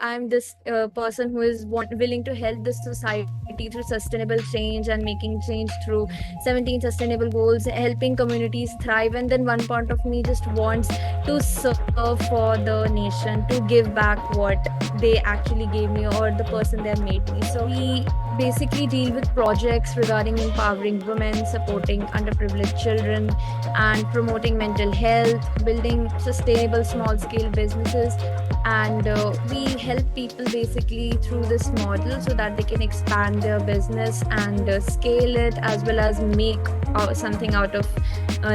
I'm this person who is willing to help the society through sustainable change and making change through 17 sustainable goals, helping communities thrive. And then one part of me just wants to serve for the nation, to give back what they actually gave me or the person they made me. So we basically deal with projects regarding empowering women, supporting underprivileged children, and promoting mental health, building sustainable small scale businesses. And we help people basically through this model so that they can expand their business and scale it, as well as make something out of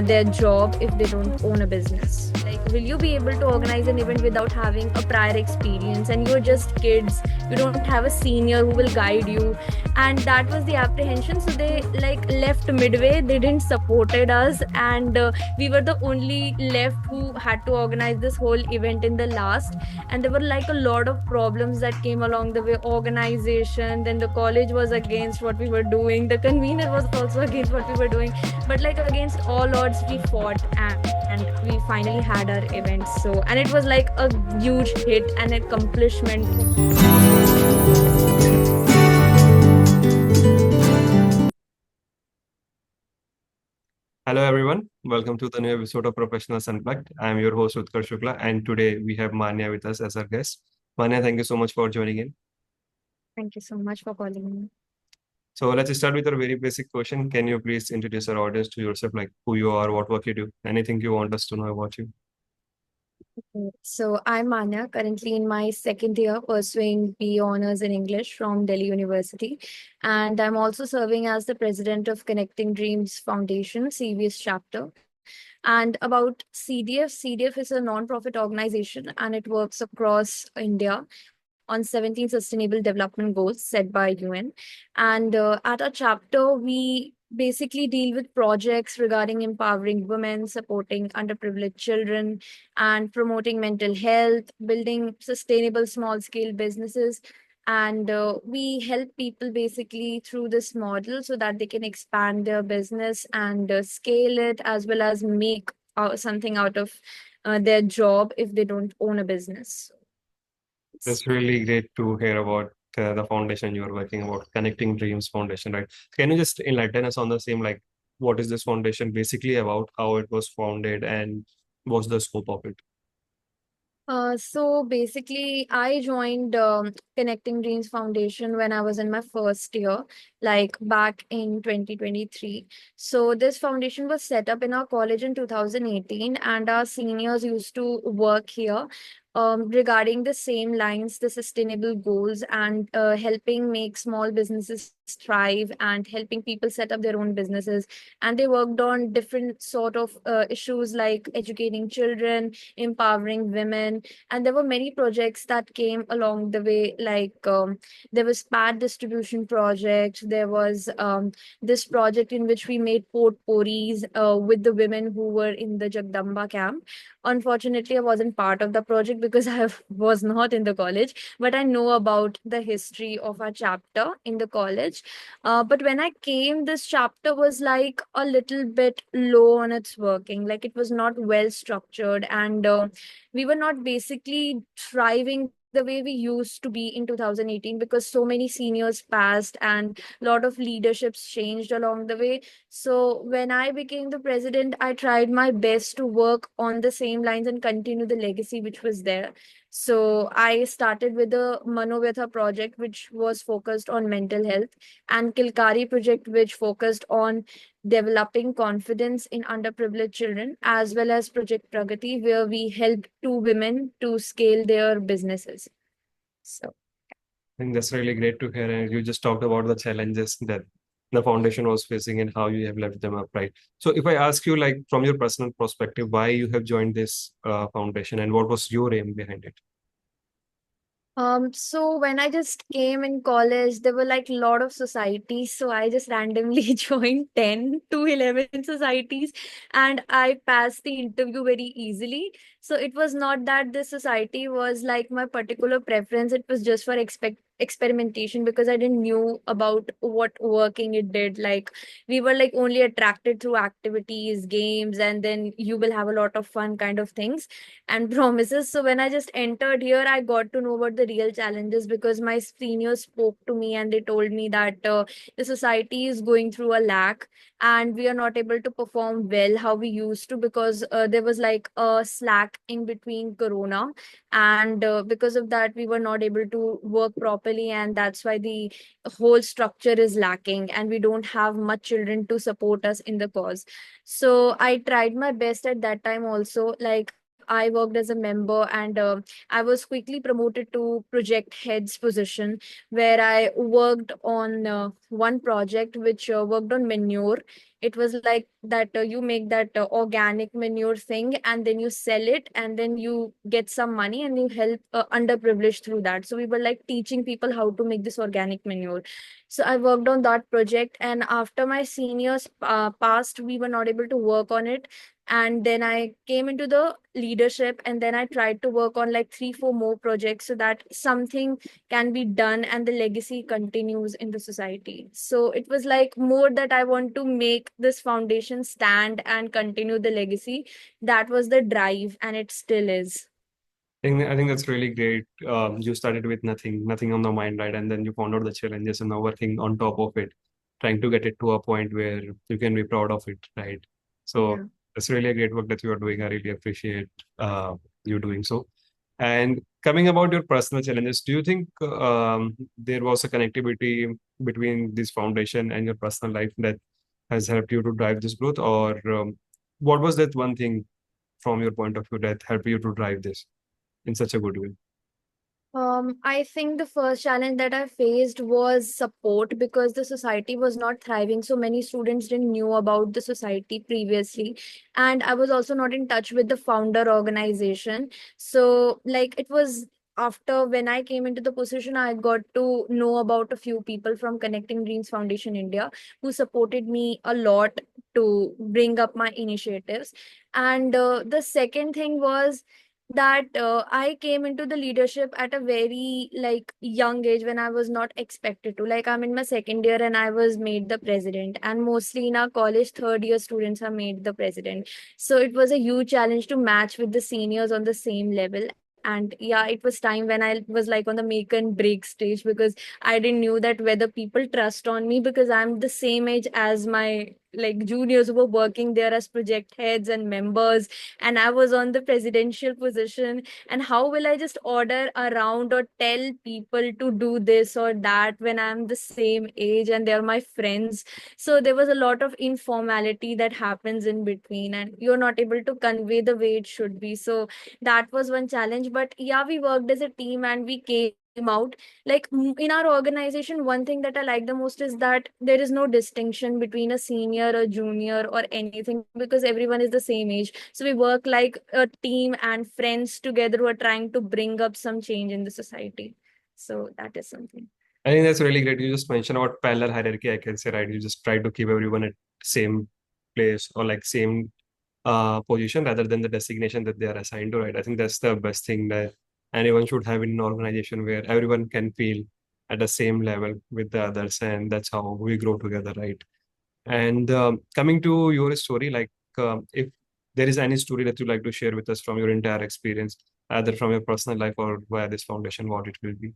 their job if they don't own a business. Like, will you be able to organize an event without having a prior experience, and you're just kids, you don't have a senior who will guide you? And that was the apprehension, so they like left midway, they didn't supported us, and we were the only left who had to organize this whole event in the last. And there were like a lot of problems that came along the way: organization, then the college was against what we were doing, the convener was also against what we were doing, but like against all odds we fought, and we finally had our event. So, and it was like a huge hit and accomplishment. Hello everyone, welcome to the new episode of Professionals Unplugged. I am your host Utkarsh Shukla, and today we have Maanya with us as our guest. Maanya, thank you so much for joining in. Thank you so much for calling me. So let's start with a very basic question. Can you please introduce our audience to yourself, like who you are, what work you do, anything you want us to know about you? Okay. So I'm Manya, currently in my second year pursuing BE Honors in English from Delhi University. And I'm also serving as the president of Connecting Dreams Foundation, CVS Chapter. And about CDF is a non-profit organization, and it works across India on 17 sustainable development goals set by UN. And at our chapter, we basically deal with projects regarding empowering women, supporting underprivileged children, and promoting mental health, building sustainable small scale businesses. And we help people basically through this model so that they can expand their business and scale it, as well as make something out of their job if they don't own a business. That's really great to hear about the foundation you're working about, Connecting Dreams Foundation, right? Can you just enlighten us on the same, like what is this foundation basically about, how it was founded, and what's the scope of it? So basically, I joined Connecting Dreams Foundation when I was in my first year, like back in 2023. So this foundation was set up in our college in 2018, and our seniors used to work here regarding the same lines, the sustainable goals, and helping make small businesses thrive and helping people set up their own businesses. And they worked on different sort of issues like educating children, empowering women, and there were many projects that came along the way, like there was pad distribution project, there was this project in which we made potpourris with the women who were in the Jagdamba camp. Unfortunately, I wasn't part of the project because was not in the college, but I know about the history of our chapter in the college. But when I came, this chapter was like a little bit low on its working, like it was not well structured, and we were not basically thriving the way we used to be in 2018, because so many seniors passed and a lot of leaderships changed along the way. So when I became the president, I tried my best to work on the same lines and continue the legacy which was there. So I started with the Manu Veta Project, which was focused on mental health, and Kilkari Project, which focused on developing confidence in underprivileged children, as well as Project Pragati, where we helped two women to scale their businesses. So, I think that's really great to hear. And you just talked about the challenges that the foundation was facing and how you have left them up, right? So if I ask you, like from your personal perspective, why you have joined this foundation and what was your aim behind it? so when I just came in college, there were like a lot of societies. So I just randomly joined 10 to 11 societies, and I passed the interview very easily. So it was not that this society was like my particular preference. It was just for experimentation because I didn't knew about what working it did. Like we were like only attracted through activities, games, and then you will have a lot of fun kind of things and promises. So when I just entered here, I got to know about the real challenges because my seniors spoke to me and they told me that the society is going through a lack and we are not able to perform well how we used to because there was like a slack in between corona, and because of that we were not able to work properly, and that's why the whole structure is lacking and we don't have much children to support us in the cause. So I tried my best at that time also. Like I worked as a member, and I was quickly promoted to project head's position, where I worked on one project which worked on manure. It was like that you make that organic manure thing and then you sell it and then you get some money and you help underprivileged through that. So we were like teaching people how to make this organic manure. So I worked on that project, and after my seniors passed, we were not able to work on it. And then I came into the leadership, and then I tried to work on like 3 4 more projects so that something can be done and the legacy continues in the society. So it was like more that I want to make this foundation stand and continue the legacy. That was the drive, and it still is. I think that's really great. You started with nothing on the mind, right? And then you found out the challenges and now working on top of it, trying to get it to a point where you can be proud of it, right? So Yeah. it's really a great work that you are doing. I really appreciate you doing so. And coming about your personal challenges, do you think there was a connectivity between this foundation and your personal life that has helped you to drive this growth, or what was that one thing from your point of view that helped you to drive this in such a good way? I think the first challenge that I faced was support because the society was not thriving. So many students didn't knew about the society previously. And I was also not in touch with the founder organization. So like it was after when I came into the position, I got to know about a few people from Connecting Dreams Foundation India who supported me a lot to bring up my initiatives. And the second thing was that I came into the leadership at a very like young age when I was not expected to. Like I'm in my second year and I was made the president. And mostly in our college, third year students are made the president. So it was a huge challenge to match with the seniors on the same level. And yeah, it was time when I was like on the make and break stage because I didn't knew that whether people trust on me because I'm the same age as my like juniors who were working there as project heads and members, and I was on the presidential position. And how will I just order around or tell people to do this or that when I'm the same age and they're my friends? So there was a lot of informality that happens in between, and you're not able to convey the way it should be. So that was one challenge. But yeah, we worked as a team and we came out. Like in our organization, one thing that I like the most is that there is no distinction between a senior or junior or anything because everyone is the same age. So we work like a team and friends together who are trying to bring up some change in the society. So that is something. I think that's really great. You just mentioned about parallel hierarchy, I can say, right? You just try to keep everyone at same place or like same position rather than the designation that they are assigned to, right? I think that's the best thing that anyone should have in an organization where everyone can feel at the same level with the others, and that's how we grow together, right? And coming to your story, like if there is any story that you'd like to share with us from your entire experience, either from your personal life or via this foundation, what it will be.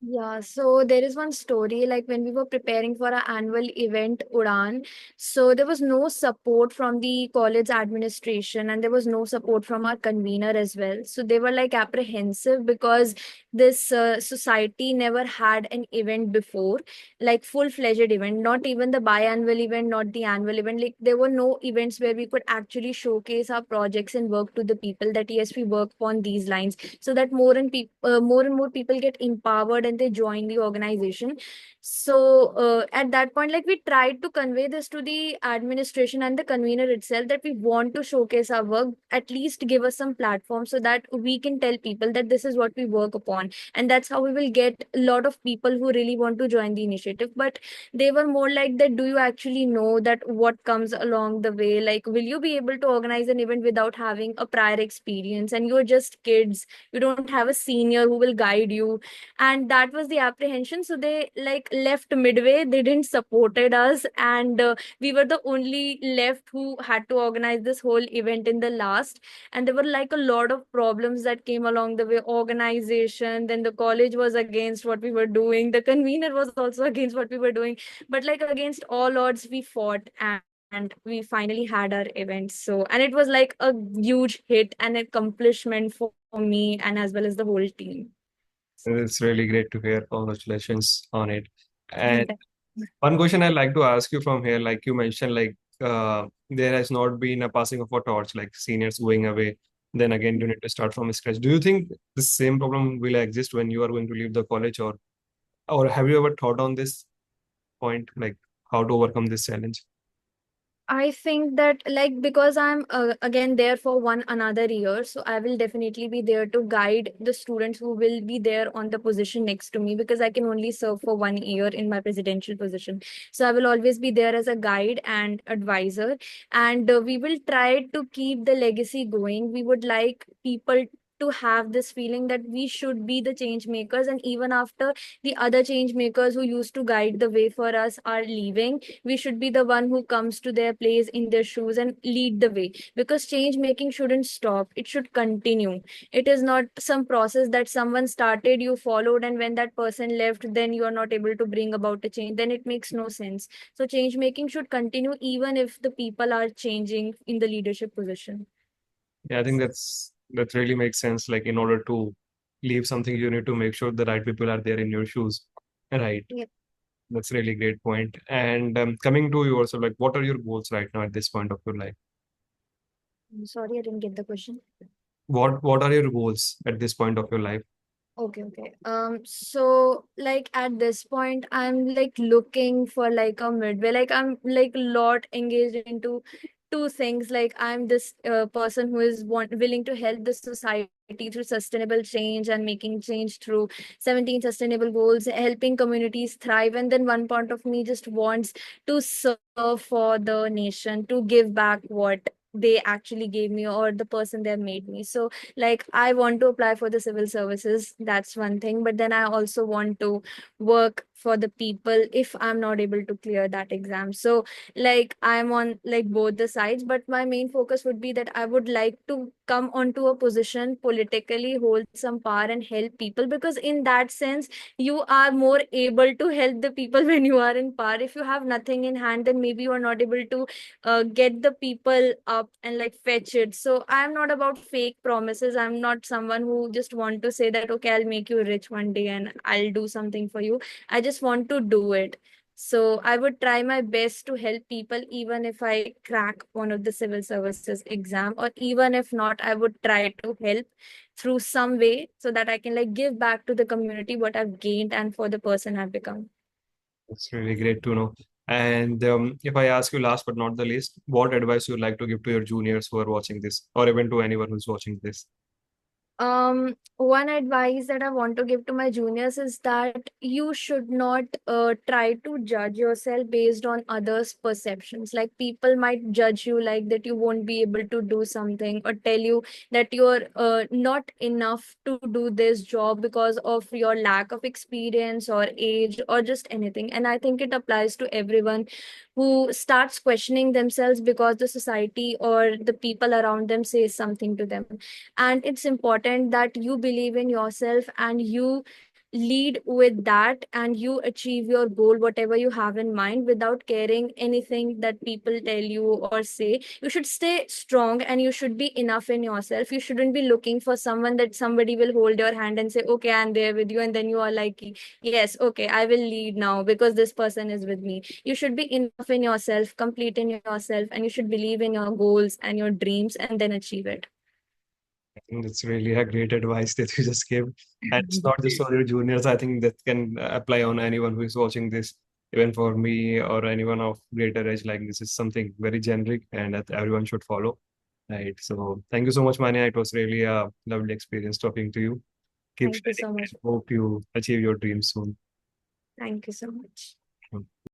Yeah, so there is one story like when we were preparing for our annual event, Udan. So there was no support from the college administration and there was no support from our convener as well. So they were like apprehensive because this society never had an event before, like full-fledged event, not even the biannual event, not the annual event. Like there were no events where we could actually showcase our projects and work to the people that yes, we work on these lines so that more and more people get empowered and they join the organization. So at that point, like we tried to convey this to the administration and the convener itself that we want to showcase our work, at least give us some platform so that we can tell people that this is what we work upon, and that's how we will get a lot of people who really want to join the initiative. But they were more like that, do you actually know that what comes along the way? Like will you be able to organize an event without having a prior experience, and you're just kids, you don't have a senior who will guide you? And that was the apprehension. So they like left midway. They didn't supported us, and we were the only left who had to organize this whole event in the last. And there were like a lot of problems that came along the way. Organization, then the college was against what we were doing. The convener was also against what we were doing. But like against all odds, we fought, and we finally had our event. So, and it was like a huge hit and accomplishment for me and as well as the whole team. It's really great to hear. Congratulations on it. And Thank one question I'd like to ask you from here, like you mentioned, like there has not been a passing of a torch, like seniors going away. Then again, you need to start from scratch. Do you think the same problem will exist when you are going to leave the college, or have you ever thought on this point, like how to overcome this challenge? I think that like because I'm again there for one another year, so I will definitely be there to guide the students who will be there on the position next to me, because I can only serve for 1 year in my presidential position. So I will always be there as a guide and advisor, and we will try to keep the legacy going. We would like people to have this feeling that we should be the change makers, and even after the other change makers who used to guide the way for us are leaving, we should be the one who comes to their place in their shoes and lead the way, because change making shouldn't stop, it should continue. It is not some process that someone started, you followed, and when that person left then you are not able to bring about a change, then it makes no sense. So change making should continue even if the people are changing in the leadership position. Yeah, I think that really makes sense. Like in order to leave something, you need to make sure the right people are there in your shoes. Right. Yeah. That's really great point. And coming to you also, like what are your goals right now at this point of your life? I'm sorry, I didn't get the question. What are your goals at this point of your life? Okay, okay. So like at this point, I'm like looking for like a midway. Like I'm like a lot engaged into two things. Like I'm this person who is willing to help the society through sustainable change and making change through 17 sustainable goals, helping communities thrive. And then one part of me just wants to serve for the nation, to give back what they actually gave me or the person they made me. So like I want to apply for the civil services, that's one thing, but then I also want to work for the people if I'm not able to clear that exam. So like I'm on like both the sides, but my main focus would be that I would like to come onto a position politically, hold some power and help people, because in that sense you are more able to help the people when you are in power. If you have nothing in hand, then maybe you are not able to get the people up and like fetch it. So I'm not about fake promises. I'm not someone who just want to say that okay, I'll make you rich one day and I'll do something for you. I just want to do it. So I would try my best to help people, even if I crack one of the civil services exam, or even if not, I would try to help through some way so that I can like give back to the community what I've gained and for the person I've become. It's really great to know. And if I ask you last but not the least, what advice you would like to give to your juniors who are watching this, or even to anyone who's watching this? One advice that I want to give to my juniors is that you should not try to judge yourself based on others' perceptions. Like people might judge you like that you won't be able to do something, or tell you that you're not enough to do this job because of your lack of experience or age or just anything. And I think it applies to everyone who starts questioning themselves because the society or the people around them says something to them. And it's important that you believe in yourself and you lead with that, and you achieve your goal whatever you have in mind without caring anything that people tell you or say. You should stay strong and you should be enough in yourself. You shouldn't be looking for someone that somebody will hold your hand and say okay, I'm there with you, and then you are like yes, okay, I will lead now because this person is with me. You should be enough in yourself, complete in yourself, and you should believe in your goals and your dreams and then achieve it. I think that's really a great advice that you just gave. And it's not just for your juniors. I think that can apply on anyone who is watching this. Even for me or anyone of greater age, like this is something very generic and that everyone should follow. Right. So thank you so much, Mania. It was really a lovely experience talking to you. Keep Thank you shining so much. and hope you achieve your dreams soon. Thank you so much.